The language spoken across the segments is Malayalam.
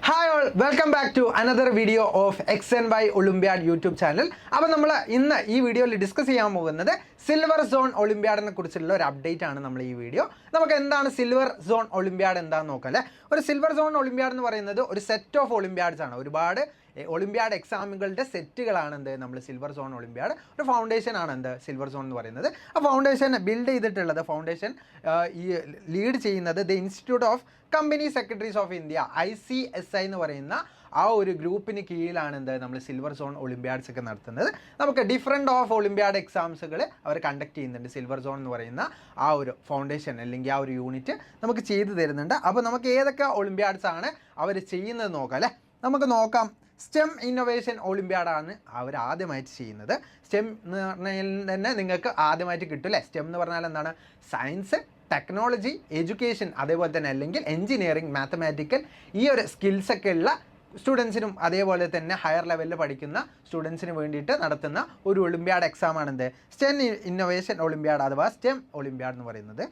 Hi all, welcome back to another video of XandY Olympiad YouTube channel. അപ്പോൾ നമ്മൾ ഇന്ന് ഈ വീഡിയോയിൽ ഡിസ്കസ് ചെയ്യാൻ പോകുന്നത് സിൽവർ സോൺ ഒളിമ്പ്യാഡിനെ കുറിച്ചുള്ള ഒരു അപ്ഡേറ്റ് ആണ് നമ്മൾ ഈ വീഡിയോ. നമുക്ക് എന്താണ് സിൽവർ സോൺ ഒളിമ്പ്യാഡ് എന്താണെന്ന് നോക്കാം അല്ലേ. ഒരു സിൽവർ സോൺ ഒളിമ്പ്യാഡ് എന്ന് പറയുന്നത് ഒരു സെറ്റ് ഓഫ് ഒളിമ്പ്യാഡ്സ് ആണ്. ഒരുപാട് ഒളിമ്പ്യാഡ് എക്സാമുകളുടെ സെറ്റുകളാണ് എന്ത് നമ്മൾ സിൽവർ സോൺ ഒളിമ്പ്യാഡ്. ഒരു ഫൗണ്ടേഷൻ ആണ് എന്ത് സിൽവർ സോൺ എന്ന് പറയുന്നത്. ആ ഫൗണ്ടേഷൻ ബിൽഡ് ചെയ്തിട്ടുള്ളത് ഫൗണ്ടേഷൻ ഈ ലീഡ് ചെയ്യുന്നത് the institute of company secretaries of India ICSI എന്ന് പറയുന്ന ആ ഒരു ഗ്രൂപ്പിന് കീഴിലാണ് എന്ത് നമ്മൾ സിൽവർ സോൺ ഒളിമ്പ്യാഡ്സ് ഒക്കെ നടത്തുന്നത്. നമുക്ക് ഡിഫറെൻറ്റ് ഓഫ് ഒളിമ്പ്യാഡ് എക്സാംസുകൾ അവർ കണ്ടക്ട് ചെയ്യുന്നുണ്ട്. സിൽവർ സോൺ എന്ന് പറയുന്ന ആ ഒരു ഫൗണ്ടേഷൻ അല്ലെങ്കിൽ ആ ഒരു യൂണിറ്റ് നമുക്ക് ചെയ്തു തരുന്നുണ്ട്. അപ്പോൾ നമുക്ക് ഏതൊക്കെ ഒളിമ്പ്യാഡ്സ് ആണ് അവർ ചെയ്യുന്നത് നോക്കാം അല്ലേ. നമുക്ക് നോക്കാം. സ്റ്റെം ഇന്നൊവേഷൻ ഒളിമ്പ്യാഡാണ് അവർ ആദ്യമായിട്ട് ചെയ്യുന്നത്. സ്റ്റെം എന്ന് പറഞ്ഞാൽ തന്നെ നിങ്ങൾക്ക് ആദ്യമായിട്ട് കിട്ടും അല്ലേ. സ്റ്റെം എന്ന് പറഞ്ഞാൽ എന്താണ്? സയൻസ്, ടെക്നോളജി, എഡ്യൂക്കേഷൻ, അതേപോലെ തന്നെ അല്ലെങ്കിൽ എൻജിനീയറിംഗ്, മാത്തമാറ്റിക്കൽ, ഈ ഒരു സ്കിൽസൊക്കെ ഉള്ള സ്റ്റുഡൻസിനും അതേപോലെ തന്നെ ഹയർ ലെവലിൽ പഠിക്കുന്ന സ്റ്റുഡൻസിന് വേണ്ടിയിട്ട് നടത്തുന്ന ഒരു ഒളിമ്പ്യാഡ് എക്സാമാണ് എന്ത് സ്റ്റെം ഇന്നൊവേഷൻ ഒളിമ്പ്യാഡ് അഥവാ സ്റ്റെം ഒളിമ്പ്യാഡ് എന്ന് പറയുന്നത്.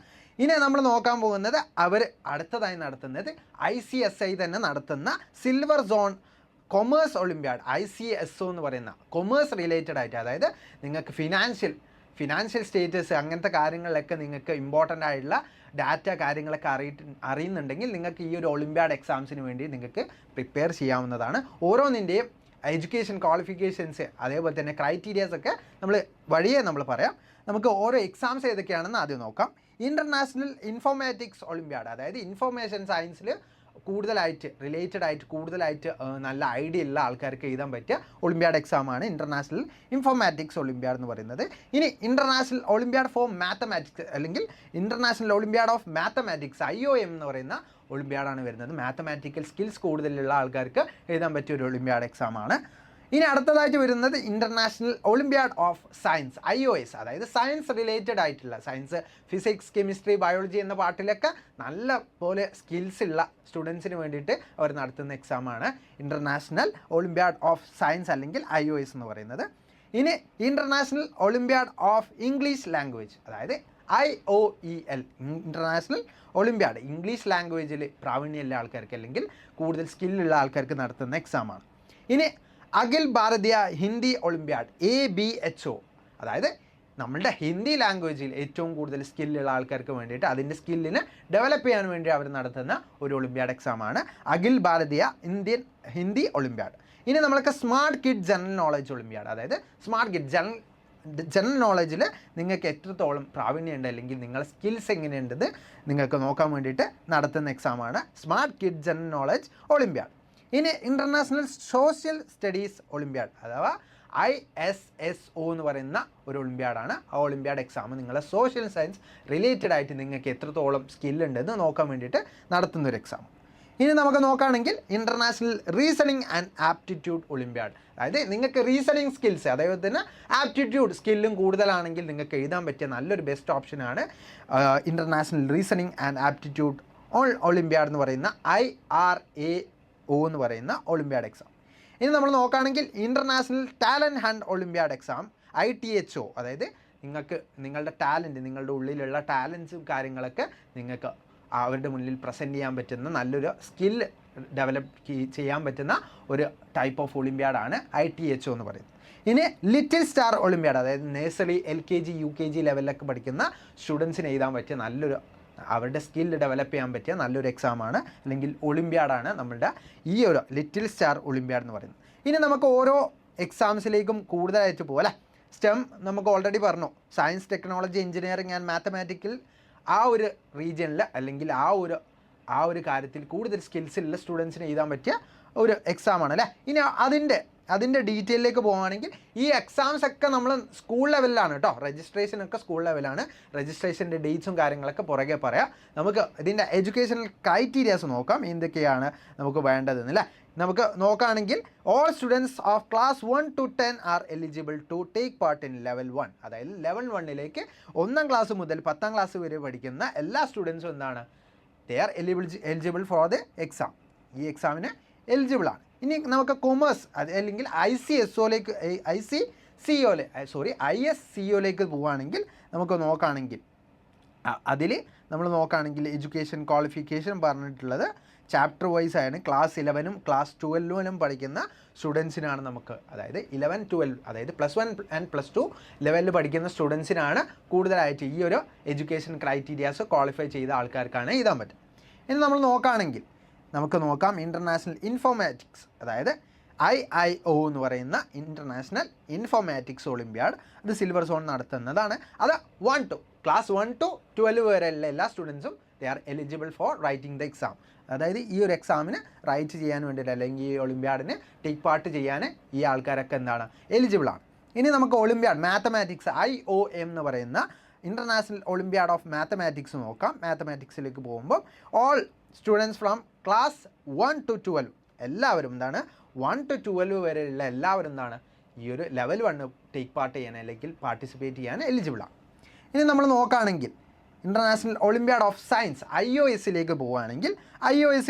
ഇനി നമ്മൾ നോക്കാൻ പോകുന്നത് അവർ അടുത്തതായി നടത്തുന്നത് ICSI തന്നെ നടത്തുന്ന silver zone commerce Olympiad ICSO എന്ന് പറയുന്ന കൊമേഴ്സ് റിലേറ്റഡ് ആയിട്ട്, അതായത് നിങ്ങൾക്ക് ഫിനാൻഷ്യൽ സ്റ്റേറ്റസ് അങ്ങനത്തെ കാര്യങ്ങളിലൊക്കെ നിങ്ങൾക്ക് ഇമ്പോർട്ടൻ്റ് ആയിട്ടുള്ള ഡാറ്റ കാര്യങ്ങളൊക്കെ അറിയുന്നുണ്ടെങ്കിൽ നിങ്ങൾക്ക് ഈ ഒരു ഒളിമ്പ്യാഡ് എക്സാംസിന് വേണ്ടി നിങ്ങൾക്ക് പ്രിപ്പയർ ചെയ്യാവുന്നതാണ്. ഓരോന്നിൻ്റെയും എഡ്യൂക്കേഷൻ ക്വാളിഫിക്കേഷൻസ് അതേപോലെ തന്നെ ക്രൈറ്റീരിയാസൊക്കെ നമ്മൾ പറയാം. നമുക്ക് ഓരോ എക്സാംസ് ഏതൊക്കെയാണെന്ന് ആദ്യം നോക്കാം. ഇൻ്റർനാഷണൽ ഇൻഫോർമാറ്റിക്സ് ഒളിമ്പ്യാഡ്, അതായത് ഇൻഫോർമേഷൻ സയൻസിൽ കൂടുതലായിട്ട് നല്ല ഐഡിയ ഉള്ള ആൾക്കാർക്ക് എഴുതാൻ പറ്റിയ ഒളിമ്പ്യാഡ് എക്സാമാണ് ഇൻ്റർനാഷണൽ ഇൻഫോർമാറ്റിക്സ് ഒളിമ്പ്യാഡ് എന്ന് പറയുന്നത്. ഇനി ഇൻ്റർനാഷണൽ ഒളിമ്പ്യാഡ് ഫോർ മാത്തമാറ്റിക്സ് അല്ലെങ്കിൽ international olympiad of mathematics IOM എന്ന് പറയുന്ന ഒളിമ്പ്യാഡാണ് വരുന്നത്. മാത്തമാറ്റിക്കൽ സ്കിൽസ് കൂടുതലുള്ള ആൾക്കാർക്ക് എഴുതാൻ പറ്റിയ ഒരു ഒളിമ്പ്യാഡ് എക്സാമാണ്. ഇനി അടുത്തതായിട്ട് വരുന്നത് international olympiad of science IOS, അതായത് സയൻസ് റിലേറ്റഡ് ആയിട്ടുള്ള സയൻസ്, ഫിസിക്സ്, കെമിസ്ട്രി, ബയോളജി എന്ന പാർട്ടിലൊക്കെ നല്ല പോലെ സ്കിൽസ് ഉള്ള സ്റ്റുഡൻസിന് വേണ്ടിയിട്ട് അവർ നടത്തുന്ന എക്സാമാണ് ഇൻ്റർനാഷണൽ ഒളിമ്പ്യാഡ് ഓഫ് സയൻസ് അല്ലെങ്കിൽ IOS എന്ന് പറയുന്നത്. ഇനി international olympiad of English language, അതായത് IOEL, ഇൻ്റർനാഷണൽ ഒളിമ്പ്യാഡ് ഇംഗ്ലീഷ് ലാംഗ്വേജിൽ പ്രാവീണ്യമുള്ള ആൾക്കാർക്ക് അല്ലെങ്കിൽ കൂടുതൽ സ്കില്ലുള്ള ആൾക്കാർക്ക് നടത്തുന്ന എക്സാമാണ്. ഇനി അഖിൽ ഭാരതീയ ഹിന്ദി ഒളിമ്പ്യാഡ് ABHO, അതായത് നമ്മളുടെ ഹിന്ദി ലാംഗ്വേജിൽ ഏറ്റവും കൂടുതൽ സ്കില്ലുള്ള ആൾക്കാർക്ക് വേണ്ടിയിട്ട് അതിൻ്റെ സ്കില്ലിനെ ഡെവലപ്പ് ചെയ്യാൻ വേണ്ടി അവർ നടത്തുന്ന ഒരു ഒളിമ്പ്യാഡ് എക്സാമാണ് അഖിൽ ഭാരതീയ ഹിന്ദി ഒളിമ്പ്യാഡ്. ഇനി നമ്മൾക്ക് smart kid general knowledge Olympiad, അതായത് സ്മാർട്ട് കിഡ് ജനറൽ നോളജിൽ നിങ്ങൾക്ക് എത്രത്തോളം പ്രാവീണ്യമുണ്ട് അല്ലെങ്കിൽ നിങ്ങളുടെ സ്കിൽസ് എങ്ങനെയുണ്ടെന്ന് നിങ്ങൾക്ക് നോക്കാൻ വേണ്ടിയിട്ട് നടത്തുന്ന എക്സാമാണ് smart kid general knowledge olympiad. ഇനി ഇൻ്റർനാഷണൽ സോഷ്യൽ സ്റ്റഡീസ് ഒളിമ്പ്യാഡ് അഥവാ ISSO എന്ന് പറയുന്ന ഒരു ഒളിമ്പ്യാഡാണ്. ആ ഒളിമ്പ്യാഡ് എക്സാം നിങ്ങളെ സോഷ്യൽ സയൻസ് റിലേറ്റഡ് ആയിട്ട് നിങ്ങൾക്ക് എത്രത്തോളം സ്കില്ലുണ്ടെന്ന് നോക്കാൻ വേണ്ടിയിട്ട് നടത്തുന്നൊരു എക്സാം. ഇനി നമുക്ക് നോക്കുകയാണെങ്കിൽ international reasoning and aptitude Olympiad, അതായത് നിങ്ങൾക്ക് റീസണിങ് സ്കിൽസ് അതേപോലെ തന്നെ ആപ്റ്റിറ്റ്യൂഡ് സ്കില്ലും കൂടുതലാണെങ്കിൽ നിങ്ങൾക്ക് എഴുതാൻ പറ്റിയ നല്ലൊരു ബെസ്റ്റ് ഓപ്ഷനാണ് international reasoning and aptitude Olympiad എന്ന് പറയുന്ന IRAO എന്ന് പറയുന്ന ഒളിമ്പ്യാഡ് എക്സാം. ഇനി നമ്മൾ നോക്കുകയാണെങ്കിൽ international talent hunt Olympiad exam ITHO, അതായത് നിങ്ങൾക്ക് നിങ്ങളുടെ ടാലൻറ്റ്, നിങ്ങളുടെ ഉള്ളിലുള്ള ടാലൻസും കാര്യങ്ങളൊക്കെ നിങ്ങൾക്ക് അവരുടെ മുന്നിൽ പ്രസൻറ്റ് ചെയ്യാൻ പറ്റുന്ന നല്ലൊരു സ്കില്ല് ഡെവലപ്പ് ചെയ്യാൻ പറ്റുന്ന ഒരു ടൈപ്പ് ഓഫ് ഒളിമ്പ്യാഡാണ് ITHO എന്ന് പറയുന്നത്. ഇനി ലിറ്റിൽ സ്റ്റാർ ഒളിമ്പ്യാഡ്, അതായത് നഴ്സറി LKG UKG ലെവലിലൊക്കെ പഠിക്കുന്ന സ്റ്റുഡൻസിന് എഴുതാൻ പറ്റിയ നല്ലൊരു അവരുടെ സ്കില്ല് ഡെവലപ്പ് ചെയ്യാൻ പറ്റിയ നല്ലൊരു എക്സാമാണ് അല്ലെങ്കിൽ ഒളിമ്പ്യാഡാണ് നമ്മളുടെ ഈ ഒരു ലിറ്റിൽ സ്റ്റാർ ഒളിമ്പ്യാഡ് എന്ന് പറയുന്നത്. ഇനി നമുക്ക് ഓരോ എക്സാംസിലേക്കും കൂടുതലായിട്ട് പോലെ സ്റ്റെം നമുക്ക് ഓൾറെഡി പറഞ്ഞു, science, technology, engineering and mathematical ആ ഒരു റീജിയനിൽ അല്ലെങ്കിൽ ആ ഒരു കാര്യത്തിൽ കൂടുതൽ സ്കിൽസുള്ള സ്റ്റുഡൻസിന് എഴുതാൻ പറ്റിയ ഒരു എക്സാമാണ് അല്ലേ. ഇനി അതിൻ്റെ ഡീറ്റെയിലേക്ക് പോവുകയാണെങ്കിൽ ഈ എക്സാംസ് ഒക്കെ നമ്മൾ സ്കൂൾ ലെവലിലാണ് കേട്ടോ. രജിസ്ട്രേഷനൊക്കെ സ്കൂൾ ലെവലാണ്. രജിസ്ട്രേഷൻ്റെ ഡേറ്റ്സും കാര്യങ്ങളൊക്കെ പുറകെ പറയാം. നമുക്ക് ഇതിൻ്റെ എഡ്യൂക്കേഷണൽ ക്രൈറ്റീരിയാസ് നോക്കാം, എന്തൊക്കെയാണ് നമുക്ക് വേണ്ടതെന്നല്ലേ. നമുക്ക് നോക്കുകയാണെങ്കിൽ all students of class 1 to 10 are eligible to take part in level 1, അതായത് ലെവൽ 1ലേക്ക് 1ാം ക്ലാസ് മുതൽ 10ാം ക്ലാസ് വരെ പഠിക്കുന്ന എല്ലാ സ്റ്റുഡൻസും എന്താണ് they are eligible for the exam. ഈ എക്സാമിന് എലിജിബിളാണ്. ഇനി നമുക്ക് കൊമേഴ്സ് അല്ലെങ്കിൽ ISCOയിലേക്ക് പോവുകയാണെങ്കിൽ നമുക്ക് നോക്കുകയാണെങ്കിൽ അതിൽ നമ്മൾ നോക്കുകയാണെങ്കിൽ എഡ്യൂക്കേഷൻ ക്വാളിഫിക്കേഷൻ പറഞ്ഞിട്ടുള്ളത് ചാപ്റ്റർ വൈസ് ആണ്. ക്ലാസ് 11 ക്ലാസ് 12 പഠിക്കുന്ന സ്റ്റുഡൻസിനാണ് നമുക്ക്, അതായത് 11, 12, അതായത് +1 ആൻഡ് +2 ലെവലിൽ പഠിക്കുന്ന സ്റ്റുഡൻസിനാണ് കൂടുതലായിട്ട് ഈ ഒരു എഡ്യൂക്കേഷൻ ക്രൈറ്റീരിയാസ് ക്വാളിഫൈ ചെയ്ത ആൾക്കാർക്കാണ് എഴുതാൻ പറ്റും. ഇനി നമ്മൾ നോക്കുകയാണെങ്കിൽ നമുക്ക് നോക്കാം ഇൻ്റർനാഷണൽ ഇൻഫോർമാറ്റിക്സ്, അതായത് IIO എന്ന് പറയുന്ന ഇൻ്റർനാഷണൽ ഇൻഫോർമാറ്റിക്സ് ഒളിമ്പ്യാഡ്. അത് സിൽവർ സോൺ നടത്തുന്നതാണ്. അത് ക്ലാസ് 1 to 12 വരെയുള്ള എല്ലാ സ്റ്റുഡൻസും they are eligible for writing the exam. അതായത് ഈ ഒരു എക്സാമിന് റൈറ്റ് ചെയ്യാൻ വേണ്ടിയിട്ട് അല്ലെങ്കിൽ ഈ ഒളിമ്പ്യാഡിന് ടേക്ക് പാർട്ട് ചെയ്യാൻ ഈ ആൾക്കാരൊക്കെ എന്താണ് എലിജിബിളാണ്. ഇനി നമുക്ക് ഒളിമ്പ്യാഡ് മാത്തമാറ്റിക്സ് IOM എന്ന് പറയുന്ന ഇൻ്റർനാഷണൽ ഒളിമ്പ്യാഡ് ഓഫ് മാത്തമാറ്റിക്സ് നോക്കാം. മാത്തമാറ്റിക്സിലേക്ക് പോകുമ്പോൾ all students from class 1 to 12 എല്ലാവരും എന്താണ് 1 to 12 വരെയുള്ള എല്ലാവരും എന്താണ് ഈ ഒരു ലെവൽ 1 ടേക്ക് പാർട്ട് ചെയ്യാൻ അല്ലെങ്കിൽ പാർട്ടിസിപ്പേറ്റ് ചെയ്യാൻ എലിജിബിളാണ്. ഇനി നമ്മൾ നോക്കുകയാണെങ്കിൽ ഇൻ്റർനാഷണൽ ഒളിമ്പ്യാഡ് ഓഫ് സയൻസ് IOSലേക്ക് പോവുകയാണെങ്കിൽ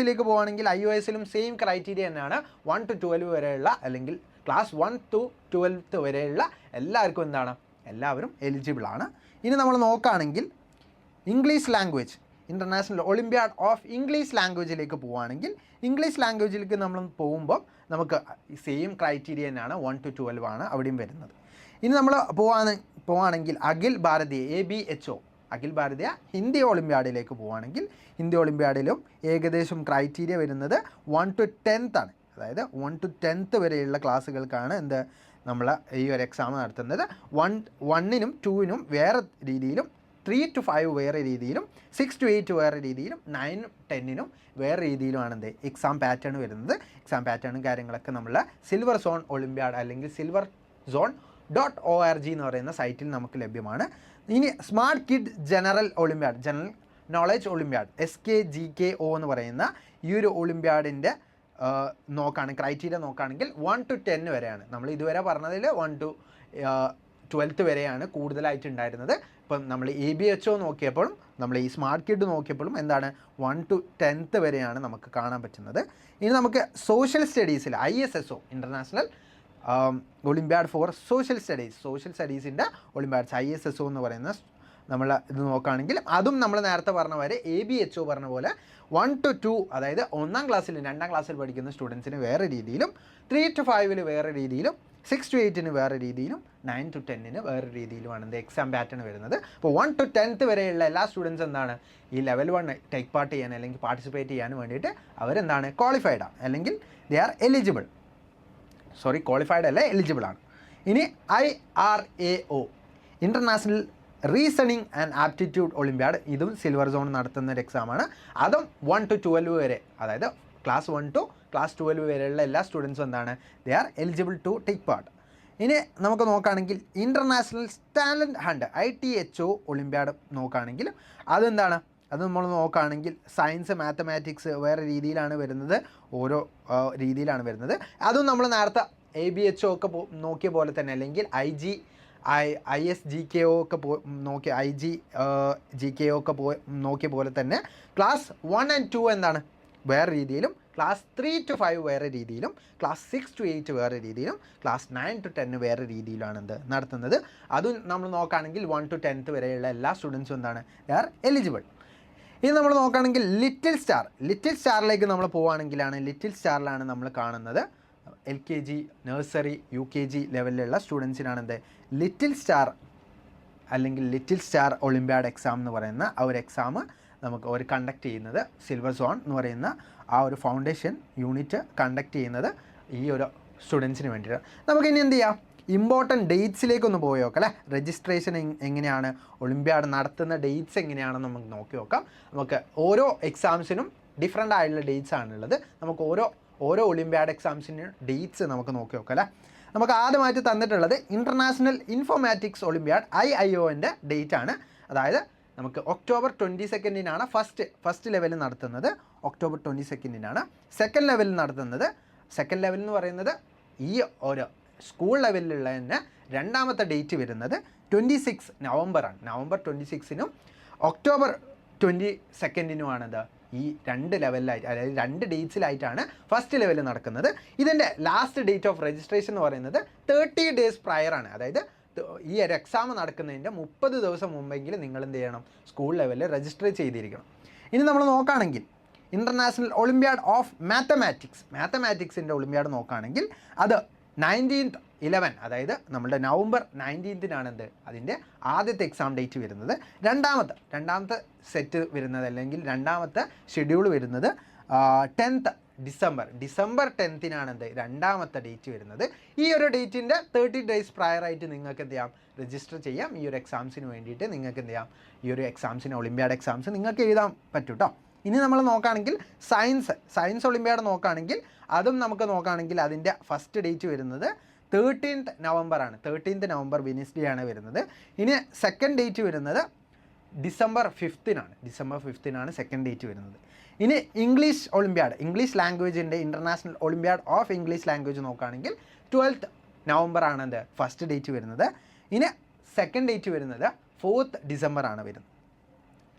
IOSലും സെയിം ക്രൈറ്റീരിയ തന്നെയാണ്. 1 to 12 വരെയുള്ള അല്ലെങ്കിൽ ക്ലാസ് 1 to 12 വരെയുള്ള എല്ലാവർക്കും എന്താണ് എല്ലാവരും എലിജിബിളാണ്. ഇനി നമ്മൾ നോക്കുകയാണെങ്കിൽ English language international olympiad of English ലാംഗ്വേജിലേക്ക് പോവുകയാണെങ്കിൽ ഇംഗ്ലീഷ് ലാംഗ്വേജിലേക്ക് നമ്മൾ പോകുമ്പോൾ നമുക്ക് സെയിം ക്രൈറ്റീരിയ തന്നെയാണ്. 1 to 12 ആണ് അവിടെയും വരുന്നത്. ഇനി നമ്മൾ പോവുകയാണെങ്കിൽ അഖിൽ ഭാരതീയ ABHO അഖിൽ ഭാരതീയ ഹിന്ദി ഒളിമ്പ്യാഡിലേക്ക് പോവുകയാണെങ്കിൽ ഹിന്ദി ഒളിമ്പ്യാഡിലും ഏകദേശം ക്രൈറ്റീരിയ വരുന്നത് 1 to 10th ആണ്. അതായത് 1 to 10th വരെയുള്ള ക്ലാസ്സുകൾക്കാണ് നമ്മൾ ഈ ഒരു എക്സാം നടത്തുന്നത്. 1നും 2നും വേറെ രീതിയിലും 3 to 5 വേറെ രീതിയിലും 6 to 8 വേറെ രീതിയിലും 9, 10നും വേറെ രീതിയിലുമാണ് എക്സാം പാറ്റേൺ വരുന്നത്. എക്സാം പാറ്റേണും കാര്യങ്ങളൊക്കെ നമ്മൾ സിൽവർ സോൺ ഒളിമ്പ്യാഡ് അല്ലെങ്കിൽ SilverZoneOrg എന്ന് പറയുന്ന സൈറ്റിൽ നമുക്ക് ലഭ്യമാണ്. ഇനി smart kid general Olympiad general knowledge Olympiad SKGKO എന്ന് പറയുന്ന ഈ ഒരു ഒളിമ്പ്യാഡിൻ്റെ ക്രൈറ്റീരിയ നോക്കുകയാണെങ്കിൽ 1 to 10 വരെയാണ്. നമ്മൾ ഇതുവരെ പറഞ്ഞതിൽ 1 to 12th വരെയാണ് കൂടുതലായിട്ട് ഉണ്ടായിരുന്നത്. ഇപ്പം നമ്മൾ ABHO നോക്കിയപ്പോഴും നമ്മൾ ഈ സ്മാർട്ട് കിഡ് നോക്കിയപ്പോഴും എന്താണ് 1 to 10th വരെയാണ് നമുക്ക് കാണാൻ പറ്റുന്നത്. ഇനി നമുക്ക് സോഷ്യൽ സ്റ്റഡീസിൽ ISSO international olympiad for social സ്റ്റഡീസിൻ്റെ ഒളിമ്പ്യാഡ്സ് ISSO എന്ന് പറയുന്ന നമ്മൾ ഇത് നോക്കുകയാണെങ്കിൽ അതും നമ്മൾ നേരത്തെ പറഞ്ഞ പോലെ ABHO പറഞ്ഞ പോലെ 1 to 2 അതായത് 1ാം ക്ലാസ്സിലും 2ാം ക്ലാസ്സിൽ പഠിക്കുന്ന സ്റ്റുഡൻസിന് വേറെ രീതിയിലും 3 to 5 വേറെ രീതിയിലും 6 to 8 വേറെ രീതിയിലും 9 to 10 വേറെ രീതിയിലുമാണ് എക്സാം പാറ്റേൺ വരുന്നത്. അപ്പോൾ 1 to 10th വരെയുള്ള എല്ലാ സ്റ്റുഡൻസ് എന്താണ് ഈ ലെവൽ 1 ടേക്ക് പാർട്ട് ചെയ്യാൻ അല്ലെങ്കിൽ പാർട്ടിസിപ്പേറ്റ് ചെയ്യാൻ വേണ്ടിയിട്ട് അവരെന്താണ് ക്വാളിഫൈഡ് ആണ് അല്ലെങ്കിൽ ദേ ആർ എലിജിബിൾ. ക്വാളിഫൈഡ് അല്ല എലിജിബിൾ ആണ്. ഇനി IRAO international reasoning and aptitude Olympiad ഇതും സിൽവർ സോൺ നടത്തുന്ന ഒരു എക്സാമാണ്. അതും 1 to 12 വരെ അതായത് ക്ലാസ് 1 to ക്ലാസ് 12 വരെയുള്ള എല്ലാ സ്റ്റുഡൻസും എന്താണ് they are eligible to take part. ഇനി നമുക്ക് നോക്കുകയാണെങ്കിൽ international talent hunt ITHO olympiad നോക്കുകയാണെങ്കിൽ അതെന്താണ് അത് നമ്മൾ നോക്കുകയാണെങ്കിൽ സയൻസ് മാത്തമാറ്റിക്സ് വേറെ രീതിയിലാണ് വരുന്നത്. ഓരോ രീതിയിലാണ് വരുന്നത്. അതും നമ്മൾ നേരത്തെ ABHO ഒക്കെ നോക്കിയ പോലെ തന്നെ അല്ലെങ്കിൽ ISGKO ഒക്കെ നോക്കിയ IGGKO ഒക്കെ നോക്കിയ പോലെ തന്നെ ക്ലാസ് 1 and 2 എന്താണ് വേറെ രീതിയിലും ക്ലാസ് 3 to 5 വേറെ രീതിയിലും ക്ലാസ് 6 to 8 വേറെ രീതിയിലും ക്ലാസ് 9 to 10 വേറെ രീതിയിലാണ് നടത്തുന്നത്. അതും നമ്മൾ നോക്കുകയാണെങ്കിൽ 1 to 10th വരെയുള്ള എല്ലാ സ്റ്റുഡൻസും എന്താണ് ദേ ആർ എലിജിബിൾ. ഇനി നമ്മൾ നോക്കുകയാണെങ്കിൽ ലിറ്റിൽ സ്റ്റാറിലേക്ക് നമ്മൾ പോവുകയാണെങ്കിലാണ് ലിറ്റിൽ സ്റ്റാറിലാണ് നമ്മൾ കാണുന്നത് LKG നഴ്സറി UKG ലെവലിലുള്ള സ്റ്റുഡൻസിനാണ് ലിറ്റിൽ സ്റ്റാർ ഒളിമ്പ്യാഡ് എക്സാം എന്ന് പറയുന്ന ആ ഒരു എക്സാം നമുക്ക് അവർ കണ്ടക്ട് ചെയ്യുന്നത് സിൽവർ സോൺ എന്ന് പറയുന്ന ആ ഒരു ഫൗണ്ടേഷൻ യൂണിറ്റ് കണ്ടക്ട് ചെയ്യുന്നത് ഈ ഒരു സ്റ്റുഡൻസിന് വേണ്ടിയിട്ട്. നമുക്കിനി എന്ത് ചെയ്യാം ഇമ്പോർട്ടൻറ്റ് ഡേറ്റ്സിലേക്കൊന്ന് പോയി നോക്കാം അല്ലേ. രജിസ്ട്രേഷൻ എങ്ങനെയാണ് ഒളിമ്പ്യാഡ് നടത്തുന്ന ഡേറ്റ്സ് എങ്ങനെയാണെന്ന് നമുക്ക് നോക്കി നോക്കാം. നമുക്ക് ഓരോ എക്സാംസിനും ഡിഫറെൻ്റ് ആയിട്ടുള്ള ഡേറ്റ്സ് ആണുള്ളത്. നമുക്ക് ഓരോ ഒളിമ്പ്യാഡ് എക്സാംസിന് ഡേറ്റ്സ് നമുക്ക് നോക്കി നോക്കാം അല്ലേ. നമുക്ക് ആദ്യമായിട്ട് തന്നിട്ടുള്ളത് ഇൻ്റർനാഷണൽ ഇൻഫോർമാറ്റിക്സ് ഒളിമ്പ്യാഡ് IIOൻ്റെ ഡേറ്റ് ആണ്. അതായത് നമുക്ക് ഒക്ടോബർ 22 ഫസ്റ്റ് ലെവലിൽ നടത്തുന്നത്. ഒക്ടോബർ 22 സെക്കൻഡ് ലെവലിൽ നടത്തുന്നത്. സെക്കൻഡ് ലെവൽ എന്ന് പറയുന്നത് ഈ ഒരു സ്കൂൾ ലെവലിലുള്ള തന്നെ രണ്ടാമത്തെ ഡേറ്റ് വരുന്നത് 26 നവംബറാണ്. നവംബർ 26 ഒക്ടോബർ 22 ഈ 2 ലെവലിലായിട്ട് അതായത് 2 ഡേറ്റ്സിലായിട്ടാണ് ഫസ്റ്റ് ലെവൽ നടക്കുന്നത്. ഇതിൻ്റെ ലാസ്റ്റ് ഡേറ്റ് ഓഫ് രജിസ്ട്രേഷൻ എന്ന് പറയുന്നത് 30 days പ്രയറാണ്. അതായത് ഈ ഒരു എക്സാം നടക്കുന്നതിൻ്റെ 30 ദിവസം മുമ്പെങ്കിലും നിങ്ങൾ എന്ത് ചെയ്യണം സ്കൂൾ ലെവലിൽ രജിസ്റ്റർ ചെയ്തിരിക്കണം. ഇനി നമ്മൾ നോക്കുകയാണെങ്കിൽ ഇൻ്റർനാഷണൽ ഒളിമ്പ്യാഡ് ഓഫ് മാത്തമാറ്റിക്സിൻ്റെ ഒളിമ്പ്യാഡ് നോക്കുകയാണെങ്കിൽ അത് 19/11 അതായത് നമ്മുടെ നവംബർ 19-നാണ് എന്ത് അതിൻ്റെ ആദ്യത്തെ എക്സാം ഡേറ്റ് വരുന്നത്. രണ്ടാമത്തെ സെറ്റ് വരുന്നത് അല്ലെങ്കിൽ രണ്ടാമത്തെ ഷെഡ്യൂൾ വരുന്നത് 10th ഡിസംബർ 10-നാണ് എന്ത് രണ്ടാമത്തെ ഡേറ്റ് വരുന്നത്. ഈ ഒരു ഡേറ്റിൻ്റെ 30 days പ്രയറായിട്ട് നിങ്ങൾക്ക് എന്ത് ചെയ്യാം, രജിസ്റ്റർ ചെയ്യാം. ഈ ഒരു എക്സാംസിന് വേണ്ടിയിട്ട് നിങ്ങൾക്ക് എന്ത് ചെയ്യാം, ഈ ഒരു എക്സാംസിന് ഒളിമ്പ്യാഡ് എക്സാംസ് നിങ്ങൾക്ക് എഴുതാൻ പറ്റും കേട്ടോ. ഇനി നമ്മൾ നോക്കുകയാണെങ്കിൽ സയൻസ് ഒളിമ്പ്യാഡ് നോക്കുകയാണെങ്കിൽ അതും നമുക്ക് നോക്കുകയാണെങ്കിൽ അതിൻ്റെ ഫസ്റ്റ് ഡേറ്റ് വരുന്നത് 13th നവംബറാണ്. 13th നവംബർ വെനസ്ഡേ ആണ് വരുന്നത്. ഇനി സെക്കൻഡ് ഡേറ്റ് വരുന്നത് ഡിസംബർ 5-നാണ് സെക്കൻഡ് ഡേറ്റ് വരുന്നത്. ഇനി ഇംഗ്ലീഷ് ഒളിമ്പ്യാഡ്, ഇംഗ്ലീഷ് ലാംഗ്വേജിൻ്റെ international olympiad of English language നോക്കുകയാണെങ്കിൽ 12th നവംബറാണ് എന്ത് ഫസ്റ്റ് ഡേറ്റ് വരുന്നത്. ഇനി സെക്കൻഡ് ഡേറ്റ് വരുന്നത് 4th ഡിസംബറാണ് വരുന്നത്.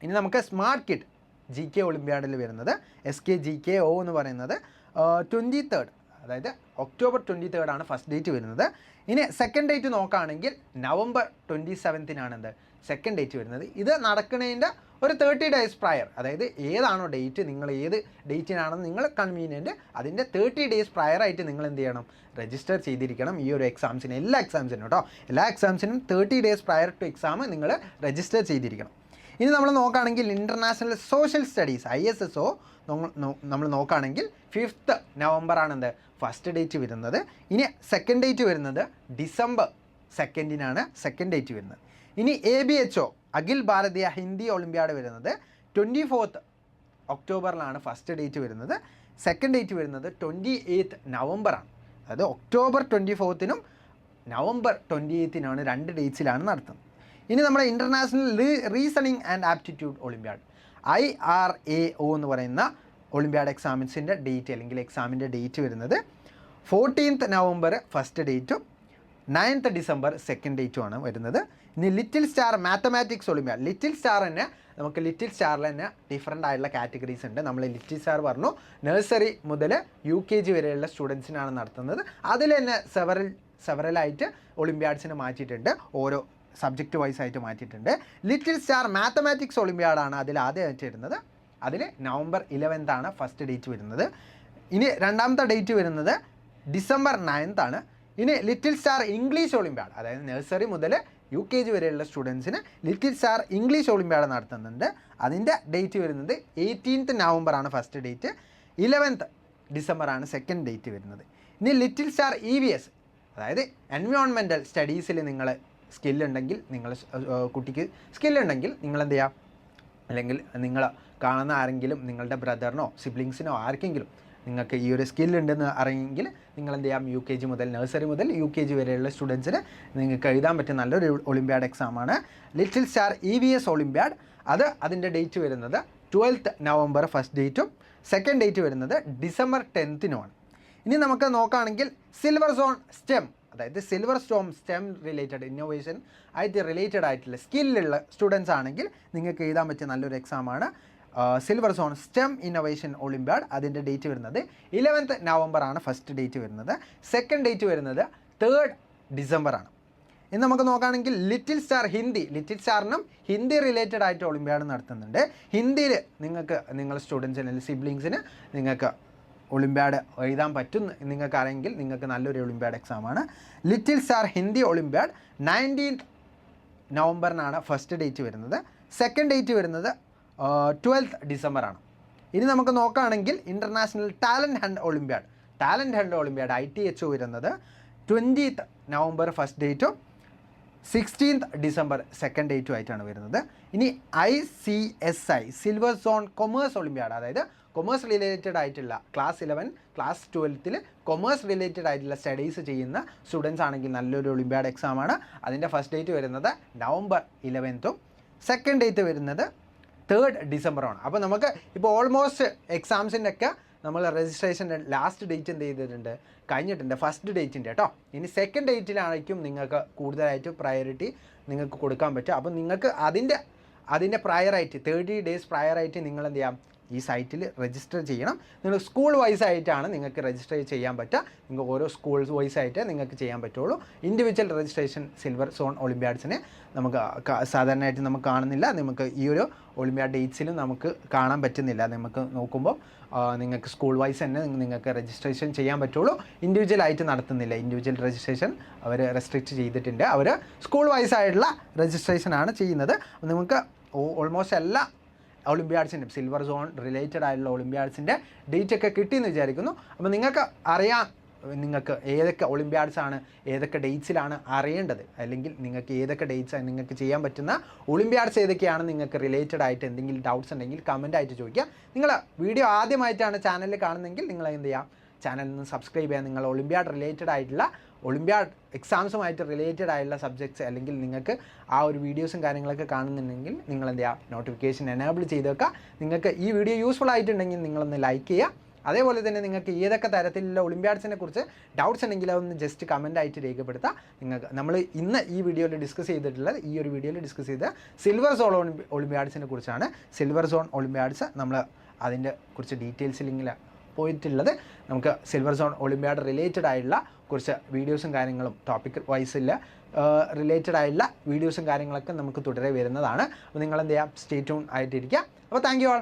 ഇനി നമുക്ക് സ്മാർട്ട് കിഡ് GK ഒളിമ്പ്യാഡിൽ വരുന്നത് SKGKO എന്ന് പറയുന്നത് 23rd അതായത് ഒക്ടോബർ 23rd ആണ് ഫസ്റ്റ് ഡേറ്റ് വരുന്നത്. ഇനി സെക്കൻഡ് ഡേറ്റ് നോക്കുകയാണെങ്കിൽ നവംബർ 27-നാണ് എന്ത് സെക്കൻഡ് ഡേറ്റ് വരുന്നത്. ഇത് നടക്കുന്നതിൻ്റെ ഒരു 30 days പ്രയർ, അതായത് ഏതാണോ ഡേറ്റ്, നിങ്ങൾ ഏത് ഡേറ്റിനാണെന്ന് നിങ്ങൾ കൺവീനിയൻറ്റ് അതിൻ്റെ 30 days പ്രയറായിട്ട് നിങ്ങൾ എന്ത് ചെയ്യണം, രജിസ്റ്റർ ചെയ്തിരിക്കണം ഈ ഒരു എക്സാംസിന്. എല്ലാ എക്സാംസിനും കേട്ടോ, എല്ലാ എക്സാംസിനും 30 days പ്രയർ ടു എക്സാം നിങ്ങൾ രജിസ്റ്റർ ചെയ്തിരിക്കണം. ഇനി നമ്മൾ നോക്കുകയാണെങ്കിൽ ഇൻ്റർനാഷണൽ സോഷ്യൽ സ്റ്റഡീസ് ISSO നമ്മൾ നോക്കുകയാണെങ്കിൽ 5th നവംബറാണ് എന്ത് ഫസ്റ്റ് ഡേറ്റ് വരുന്നത്. ഇനി സെക്കൻഡ് ഡേറ്റ് വരുന്നത് ഡിസംബർ 2-നാണ് സെക്കൻഡ് ഡേറ്റ് വരുന്നത്. ഇനി ABHO അഖിൽ ഭാരതീയ ഹിന്ദി ഒളിമ്പ്യാഡ് വരുന്നത് 24th ഒക്ടോബറിലാണ് ഫസ്റ്റ് ഡേറ്റ് വരുന്നത്. സെക്കൻഡ് ഡേറ്റ് വരുന്നത് 28th നവംബറാണ്. അതായത് ഒക്ടോബർ 24-നും നവംബർ 28-നാണ് 2 ഡേറ്റ്സിലാണ് നടത്തുന്നത്. ഇനി നമ്മുടെ international reasoning and aptitude Olympiad IRAO എന്ന് പറയുന്ന ഒളിമ്പ്യാഡ് എക്സാമിൻസിൻ്റെ ഡേറ്റ് അല്ലെങ്കിൽ എക്സാമിൻ്റെ ഡേറ്റ് വരുന്നത് 14th നവംബർ ഫസ്റ്റ് ഡേറ്റും 9th ഡിസംബർ സെക്കൻഡ് ഡേറ്റുമാണ് വരുന്നത്. ഇനി little star mathematics olympiad, little സ്റ്റാറിൽ തന്നെ ഡിഫറെൻ്റ് ആയിട്ടുള്ള കാറ്റഗറീസ് ഉണ്ട്. നമ്മൾ ലിറ്റിൽ സ്റ്റാർ പറഞ്ഞു നഴ്സറി മുതൽ UKG വരെയുള്ള സ്റ്റുഡൻസിനാണ് നടത്തുന്നത്. അതിൽ തന്നെ സെവറലായിട്ട് ഒളിമ്പ്യാഡ്സിന് മാറ്റിയിട്ടുണ്ട്, ഓരോ സബ്ജക്റ്റ് വൈസ് ആയിട്ട് മാറ്റിയിട്ടുണ്ട്. ലിറ്റിൽ സ്റ്റാർ മാത്തമാറ്റിക്സ് ഒളിമ്പ്യാഡാണ് അതിൽ ആദ്യമായിട്ട് വരുന്നത്. അതിൽ നവംബർ 11th ആണ് ഫസ്റ്റ് ഡേറ്റ് വരുന്നത്. ഇനി രണ്ടാമത്തെ ഡേറ്റ് വരുന്നത് ഡിസംബർ 9th ആണ്. ഇനി ലിറ്റിൽ സ്റ്റാർ ഇംഗ്ലീഷ് ഒളിമ്പ്യാഡ്, അതായത് നഴ്സറി മുതൽ UKG വരെയുള്ള സ്റ്റുഡൻസിന് ലിറ്റിൽ സ്റ്റാർ ഇംഗ്ലീഷ് ഒളിമ്പ്യാഡ് നടത്തുന്നുണ്ട്. അതിൻ്റെ ഡേറ്റ് വരുന്നത് 18th നവംബറാണ് ഫസ്റ്റ് ഡേറ്റ്, 11th ഡിസംബറാണ് സെക്കൻഡ് ഡേറ്റ് വരുന്നത്. ഇനി ലിറ്റിൽ സ്റ്റാർ EVS, അതായത് എൻവയോൺമെൻറ്റൽ സ്റ്റഡീസിൽ നിങ്ങൾ സ്കില്ലുണ്ടെങ്കിൽ, കുട്ടിക്ക് സ്കില്ലുണ്ടെങ്കിൽ നിങ്ങൾ എന്ത് ചെയ്യുക, അല്ലെങ്കിൽ നിങ്ങൾ കാണുന്ന ആരെങ്കിലും നിങ്ങളുടെ ബ്രദറിനോ സിബ്ലിങ്സിനോ ആർക്കെങ്കിലും നിങ്ങൾക്ക് ഈ ഒരു സ്കില്ലുണ്ടെന്ന് അറിയെങ്കിൽ നിങ്ങൾ എന്ത് ചെയ്യാം, UKG മുതൽ നഴ്സറി മുതൽ UKG വരെയുള്ള സ്റ്റുഡൻസിന് നിങ്ങൾക്ക് എഴുതാൻ പറ്റിയ നല്ലൊരു ഒളിമ്പ്യാഡ് എക്സാമാണ് ലിറ്റിൽ സ്റ്റാർ EVS ഒളിമ്പ്യാഡ്. അതിൻ്റെ ഡേറ്റ് വരുന്നത് 12th നവംബർ ഫസ്റ്റ് ഡേറ്റും സെക്കൻഡ് ഡേറ്റ് വരുന്നത് ഡിസംബർ 10-നുമാണ്. ഇനി നമുക്ക് നോക്കുകയാണെങ്കിൽ SilverZone STEM, അതായത് SilverZone റിലേറ്റഡ് ഇന്നോവേഷൻ ആയിട്ട് റിലേറ്റഡ് ആയിട്ടുള്ള സ്കില്ലുള്ള സ്റ്റുഡൻസ് ആണെങ്കിൽ നിങ്ങൾക്ക് എഴുതാൻ പറ്റിയ നല്ലൊരു എക്സാമാണ് SilverZone STEM ഇന്നോവേഷൻ ഒളിമ്പ്യാഡ്. അതിൻ്റെ ഡേറ്റ് വരുന്നത് 11th നവംബറാണ് ഫസ്റ്റ് ഡേറ്റ് വരുന്നത്. സെക്കൻഡ് ഡേറ്റ് വരുന്നത് 3rd ഡിസംബറാണ്. ഇനി നമുക്ക് നോക്കുകയാണെങ്കിൽ ലിറ്റിൽ സ്റ്റാറിനും ഹിന്ദി റിലേറ്റഡ് ആയിട്ട് ഒളിമ്പ്യാഡ് നടത്തുന്നുണ്ട്. ഹിന്ദിയിൽ നിങ്ങൾക്ക് നിങ്ങളുടെ സ്റ്റുഡൻസിന് അല്ലെങ്കിൽ സിബ്ലിങ്സിന് നിങ്ങൾക്ക് ഒളിമ്പ്യാഡ് എഴുതാൻ പറ്റും നിങ്ങൾക്ക് അറിയെങ്കിൽ നിങ്ങൾക്ക് നല്ലൊരു ഒളിമ്പ്യാഡ് എക്സാമാണ് little star Hindi olympiad. 19th നവംബറിനാണ് ഫസ്റ്റ് ഡേറ്റ് വരുന്നത്. സെക്കൻഡ് ഡേറ്റ് വരുന്നത് 12th ഡിസംബറാണ്. ഇനി നമുക്ക് നോക്കുകയാണെങ്കിൽ international talent hunt olympiad ITHO വരുന്നത് 20th നവംബർ ഫസ്റ്റ് ഡേറ്റും 16th ഡിസംബർ സെക്കൻഡ് ഡേറ്റും ആയിട്ടാണ് വരുന്നത്. ഇനി ICSI SilverZone കൊമേഴ്സ് ഒളിമ്പ്യാഡ്, അതായത് കൊമേഴ്സ് റിലേറ്റഡ് ആയിട്ടുള്ള ക്ലാസ് 11 ക്ലാസ് 12ൽ കൊമേഴ്സ് റിലേറ്റഡ് ആയിട്ടുള്ള സ്റ്റഡീസ് ചെയ്യുന്ന സ്റ്റുഡൻസ് ആണെങ്കിൽ നല്ലൊരു ഒളിമ്പ്യാഡ് എക്സാമാണ്. അതിൻ്റെ ഫസ്റ്റ് ഡേറ്റ് വരുന്നത് നവംബർ 11th സെക്കൻഡ് ഡേറ്റ് വരുന്നത് 3rd ഡിസംബറാണ്. അപ്പോൾ നമുക്ക് ഇപ്പോൾ ഓൾമോസ്റ്റ് എക്സാംസിൻ്റെ ഒക്കെ നമ്മൾ രജിസ്ട്രേഷൻ്റെ ലാസ്റ്റ് ഡേറ്റ് എന്ത് ചെയ്തിട്ടുണ്ട്, കഴിഞ്ഞിട്ടുണ്ട്, ഫസ്റ്റ് ഡേറ്റിൻ്റെ കേട്ടോ. ഇനി സെക്കൻഡ് ഡേറ്റിലായിരിക്കും നിങ്ങൾക്ക് കൂടുതലായിട്ട് പ്രയോറിറ്റി നിങ്ങൾക്ക് കൊടുക്കാൻ പറ്റുക. അപ്പോൾ നിങ്ങൾക്ക് അതിൻ്റെ പ്രയറായിട്ട് 30 days പ്രയറായിട്ട് നിങ്ങൾ എന്ത് ചെയ്യാം, ഈ സൈറ്റിൽ രജിസ്റ്റർ ചെയ്യണം. നിങ്ങൾ സ്കൂൾ വൈസ് ആയിട്ടാണ് നിങ്ങൾക്ക് രജിസ്റ്റർ ചെയ്യാൻ പറ്റുക. നിങ്ങൾക്ക് ഓരോ സ്കൂൾ വൈസ് ആയിട്ട് നിങ്ങൾക്ക് ചെയ്യാൻ പറ്റുള്ളൂ. ഇൻഡിവിജ്വൽ രജിസ്ട്രേഷൻ സിൽവർ സോൺ ഒളിമ്പ്യാഡ്സിനെ നമുക്ക് സാധാരണയായിട്ട് നമുക്ക് കാണുന്നില്ല. നമുക്ക് ഈ ഒരു ഒളിമ്പ്യാഡ് ഡേറ്റ്സിലും നമുക്ക് കാണാൻ പറ്റുന്നില്ല. നമുക്ക് നോക്കുമ്പോൾ നിങ്ങൾക്ക് സ്കൂൾ വൈസ് തന്നെ നിങ്ങൾക്ക് രജിസ്ട്രേഷൻ ചെയ്യാൻ പറ്റുള്ളൂ. ഇൻഡിവിജ്വലായിട്ട് നടത്തുന്നില്ല. ഇൻഡിവിജ്വൽ രജിസ്ട്രേഷൻ അവർ റെസ്ട്രിക്റ്റ് ചെയ്തിട്ടുണ്ട്. അവർ സ്കൂൾ വൈസ് ആയിട്ടുള്ള രജിസ്ട്രേഷനാണ് ചെയ്യുന്നത്. നിങ്ങൾക്ക് ഓൾമോസ്റ്റ് എല്ലാ ഒളിമ്പ്യാഡ്സിൻ്റെ സിൽവർ സോൺ റിലേറ്റഡ് ആയിട്ടുള്ള ഒളിമ്പ്യാഡ്സിൻ്റെ ഡേറ്റ് ഒക്കെ കിട്ടിയെന്ന് വിചാരിക്കുന്നു. അപ്പോൾ നിങ്ങൾക്ക് അറിയാം നിങ്ങൾക്ക് ഏതൊക്കെ ഒളിമ്പ്യാഡ്സാണ് ഏതൊക്കെ ഡേറ്റ്സിലാണ് അറിയേണ്ടത്, അല്ലെങ്കിൽ നിങ്ങൾക്ക് ഏതൊക്കെ ഡേറ്റ്സാണ് നിങ്ങൾക്ക് ചെയ്യാൻ പറ്റുന്ന ഒളിമ്പ്യാഡ്സ് ഏതൊക്കെയാണ്, നിങ്ങൾക്ക് റിലേറ്റഡ് ആയിട്ട് എന്തെങ്കിലും ഡൗട്ട്സ് ഉണ്ടെങ്കിൽ കമൻ്റ് ആയിട്ട് ചോദിക്കുക. നിങ്ങൾ വീഡിയോ ആദ്യമായിട്ടാണ് ചാനലിൽ കാണുന്നതെങ്കിൽ നിങ്ങൾ എന്ത് ചെയ്യാം, ചാനലിൽ നിന്ന് സബ്സ്ക്രൈബ് ചെയ്യാം. നിങ്ങൾ ഒളിമ്പ്യാഡ് റിലേറ്റഡ് ആയിട്ടുള്ള ഒളിമ്പ്യാഡ് എക്സാംസുമായിട്ട് റിലേറ്റഡ് ആയിട്ടുള്ള സബ്ജക്ട്സ് അല്ലെങ്കിൽ നിങ്ങൾക്ക് ആ ഒരു വീഡിയോസും കാര്യങ്ങളൊക്കെ കാണുന്നുണ്ടെങ്കിൽ നിങ്ങൾ എന്ത് ചെയ്യുക, നോട്ടിഫിക്കേഷൻ എനേബിൾ ചെയ്ത് വെക്കുക. നിങ്ങൾക്ക് ഈ വീഡിയോ യൂസ്ഫുൾ ആയിട്ടുണ്ടെങ്കിൽ നിങ്ങളൊന്ന് ലൈക്ക് ചെയ്യുക. അതേപോലെ തന്നെ നിങ്ങൾക്ക് ഏതൊക്കെ തരത്തിലുള്ള ഒളിമ്പ്യാഡ്സിനെ കുറിച്ച് ഡൗട്ട്സ് ഉണ്ടെങ്കിൽ അതൊന്ന് ജസ്റ്റ് കമൻ്റ് ആയിട്ട് രേഖപ്പെടുത്തുക. നിങ്ങൾക്ക് നമ്മൾ ഇന്ന് ഈ വീഡിയോയിൽ ഡിസ്കസ് ചെയ്തിട്ടുള്ളത് ഈ ഒരു വീഡിയോയിൽ ഡിസ്കസ് ചെയ്ത സിൽവർ സോൺ ഒളിമ്പ്യാഡ്സിനെ കുറിച്ചാണ്. സിൽവർ സോൺ ഒളിമ്പ്യാഡ്സ് നമ്മൾ അതിൻ്റെ കുറച്ച് ഡീറ്റെയിൽസിലിങ്ങനെ പോയിട്ടുള്ളത്. നമുക്ക് സിൽവർ സോൺ ഒളിമ്പ്യാഡ് റിലേറ്റഡ് ആയിട്ടുള്ള കുറച്ച് വീഡിയോസും കാര്യങ്ങളും ടോപ്പിക് വൈസിൽ റിലേറ്റഡ് ആയിട്ടുള്ള വീഡിയോസും കാര്യങ്ങളൊക്കെ നമുക്ക് തുടരെ വരുന്നതാണ്. അപ്പോൾ നിങ്ങൾ എന്ത് ചെയ്യുക, സ്റ്റേ ട്യൂൺ ആയിട്ടിരിക്കുക. അപ്പോൾ താങ്ക് യു ആൾ.